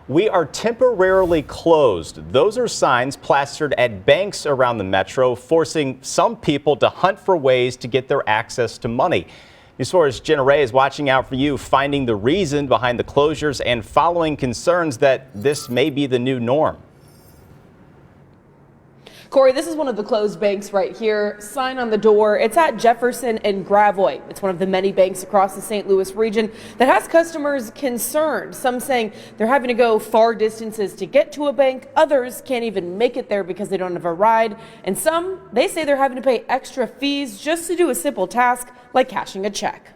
We are temporarily closed. Those are signs plastered at banks around the metro, forcing some people to hunt for ways to get their access to money. News 4's Jenna Ray is watching out for you, finding the reason behind the closures and following concerns that this may be the new norm. Corey, this is one of the closed banks right here. Sign on the door. It's at Jefferson and Gravois. It's one of the many banks across the St. Louis region that has customers concerned. Some saying they're having to go far distances to get to a bank. Others can't even make it there because they don't have a ride. And some, they say they're having to pay extra fees just to do a simple task like cashing a check.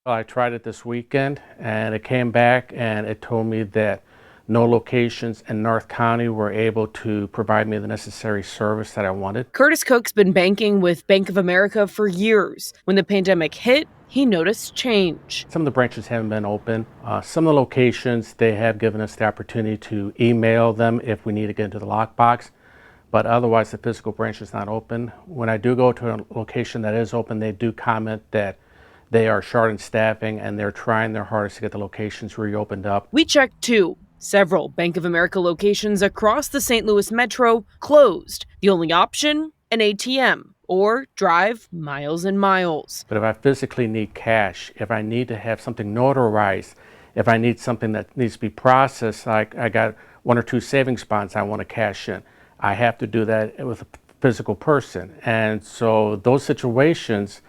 I tried it this weekend and it came back and it told me that no locations in North County were able to provide me the necessary service that I wanted. Curtis Cook's been banking with Bank of America for years. When the pandemic hit, he noticed change. Some of the branches haven't been open. Some of the locations, they have given us the opportunity to email them if we need to get into the lockbox, but otherwise the physical branch is not open. When I do go to a location that is open, they do comment that they are short in staffing and they're trying their hardest to get the locations reopened up. We checked too. Several Bank of America locations across the St. Louis metro closed. The only option, an ATM, or drive miles and miles. But if I physically need cash, if I need to have something notarized, if I need something that needs to be processed, like I got 1 or 2 savings bonds I want to cash in, I have to do that with a physical person. And so those situations,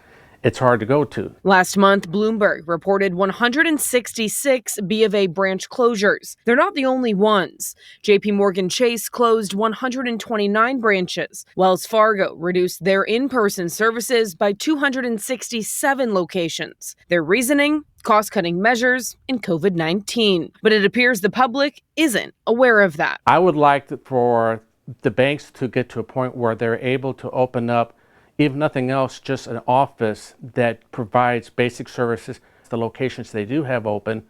it's hard to go to. Last month, Bloomberg reported 166 B of A branch closures. They're not the only ones. JP Morgan Chase closed 129 branches. Wells Fargo reduced their in-person services by 267 locations. Their reasoning? Cost-cutting measures and COVID-19. But it appears the public isn't aware of that. I would like for the banks to get to a point where they're able to open up, if nothing else, just an office that provides basic services. The locations they do have open,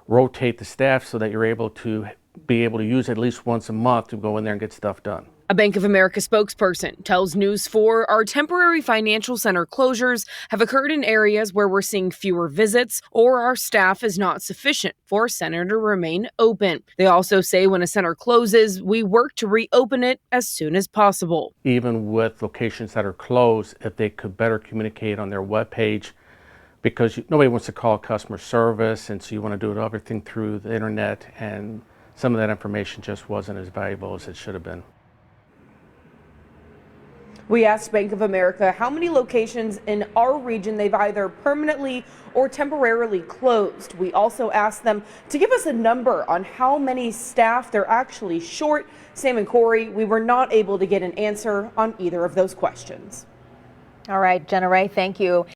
rotate the staff so that you're able to use it at least once a month to go in there and get stuff done. A Bank of America spokesperson tells News 4 our temporary financial center closures have occurred in areas where we're seeing fewer visits or our staff is not sufficient for a center to remain open. They also say when a center closes, we work to reopen it as soon as possible. Even with locations that are closed, if they could better communicate on their webpage, because nobody wants to call customer service, and so you want to do everything through the internet, and some of that information just wasn't as valuable as it should have been. We asked Bank of America how many locations in our region they've either permanently or temporarily closed. We also asked them to give us a number on how many staff they're actually short. Sam and Corey, we were not able to get an answer on either of those questions. All right, Jenna Ray, thank you.